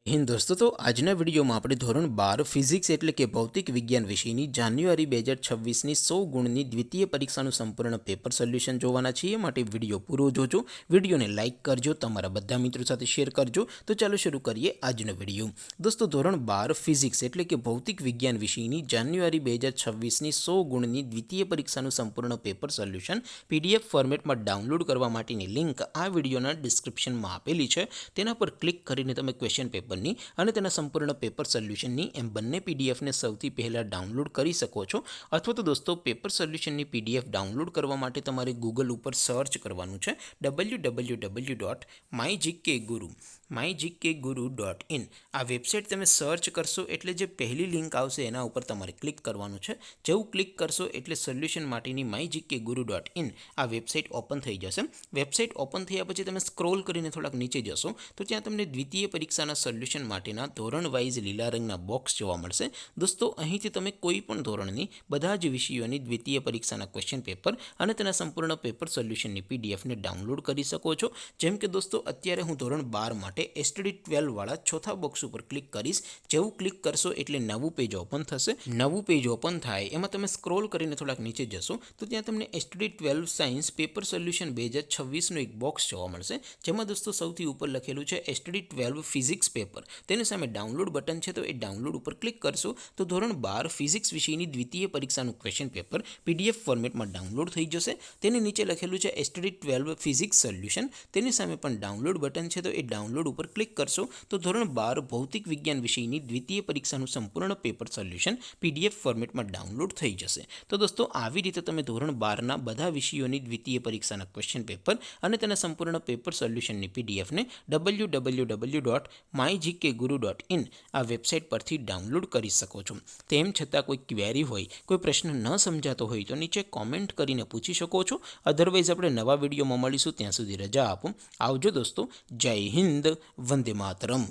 હિન્દ દોસ્તો, તો આજના વિડીયોમાં આપણે ધોરણ 12 ફિઝિક્સ એટલે કે ભૌતિક વિજ્ઞાન વિષયની જાન્યુઆરી 2026ની 100 ગુણની દ્વિતીય પરીક્ષાનું સંપૂર્ણ પેપર સોલ્યુશન જોવાના છીએ. માટે વિડીયો પૂરો જોજો, વિડીયોને લાઇક કરજો, તમારા બધા મિત્રો સાથે શેર કરજો. તો ચાલો શરૂ કરીએ આજનો વિડીયો. દોસ્તો, ધોરણ 12 ફિઝિક્સ એટલે કે ભૌતિક વિજ્ઞાન વિષયની જાન્યુઆરી 2026ની 100 ગુણની દ્વિતીય પરીક્ષાનું સંપૂર્ણ પેપર સોલ્યુશન PDF ફોર્મેટમાં ડાઉનલોડ કરવા માટેની લિંક આ વિડીયોના ડિસ્ક્રિપ્શનમાં આપેલી છે. તેના પર ક્લિક કરીને તમે ક્વેશ્ચન પેપર અને તેના સંપૂર્ણ પેપર સોલ્યુશનની એમ બંને પીડીએફને સૌથી પહેલાં ડાઉનલોડ કરી શકો છો. અથવા તો દોસ્તો, પેપર સોલ્યુશનની PDF ડાઉનલોડ કરવા માટે તમારે ગૂગલ ઉપર સર્ચ કરવાનું છે www.mygkguru.in. આ વેબસાઇટ તમે સર્ચ કરશો એટલે જે પહેલી લિંક આવશે એના ઉપર તમારે ક્લિક કરવાનું છે. જેવું ક્લિક કરશો એટલે સોલ્યુશન માટેની mygkguru.in આ વેબસાઇટ ઓપન થઈ જશે. વેબસાઇટ ઓપન થયા પછી તમે સ્ક્રોલ કરીને થોડાક નીચે જશો તો ત્યાં તમને દ્વિતીય પરીક્ષાના સોલ્યુશન માટેના ધોરણ વાઇઝ લીલા રંગના બોક્સ જોવા મળશે. દોસ્તો, અહીંથી તમે કોઈ પણ ધોરણની બધા જ વિષયોની દ્વિતીય પરીક્ષાના ક્વેશ્ચન પેપર અને તેના સંપૂર્ણ પેપર સોલ્યુશનની PDFને ડાઉનલોડ કરી શકો છો. જેમ કે દોસ્તો, અત્યારે હું ધોરણ 12 માટે STD12 વાળા ચોથા બોક્સ ઉપર ક્લિક કરીશ. જેવું ક્લિક કરશો એટલે નવું પેજ ઓપન થશે. નવું પેજ ઓપન થાય એમાં તમે સ્ક્રોલ કરીને થોડાક નીચે જશો તો ત્યાં તમને STD12 સાયન્સ પેપર સોલ્યુશન 2026નું એક બોક્સ જોવા મળશે. જેમાં દોસ્તો સૌથી ઉપર લખેલું છે STD12 ફિઝિક્સ પેપર. તેની સામે ડાઉનલોડ બટન છે, તો એ ડાઉનલોડ ઉપર ક્લિક કરશો તો ધોરણ 12 ફિઝિક્સ વિષયની દ્વિતીય પરીક્ષાનું ક્વેશ્ચન પેપર PDF ફોર્મેટમાં ડાઉનલોડ થઈ જશે. તેની નીચે લખેલું છે STD12 ફિઝિક્સ સોલ્યુશન. તેની સામે પણ ડાઉનલોડ બટન છે, તો એ ડાઉનલોડ ઉપર ક્લિક કરશો તો ધોરણ 12 ભૌતિક વિજ્ઞાન વિષયની દ્વિતીય પરીક્ષાનું સંપૂર્ણ પેપર સોલ્યુશન PDF ફોર્મેટમાં ડાઉનલોડ થઈ જશે. તો દોસ્તો, આવી રીતે તમે ધોરણ 12ના બધા વિષયોની દ્વિતીય પરીક્ષાના ક્વેશ્ચન પેપર અને તેના સંપૂર્ણ પેપર સોલ્યુશનની PDFને www.mygkguru.in આ વેબસાઇટ પરથી ડાઉનલોડ કરી શકો છો. તેમ છતાં કોઈ ક્વેરી હોય, કોઈ પ્રશ્ન ન સમજાતો હોય તો નીચે કોમેન્ટ કરીને પૂછી શકો છો. અધરવાઇઝ આપણે નવા વિડીયોમાં મળીશું. ત્યાં સુધી રજા આપો. આવજો દોસ્તો. જય હિન્દ. વંદે માતરમ.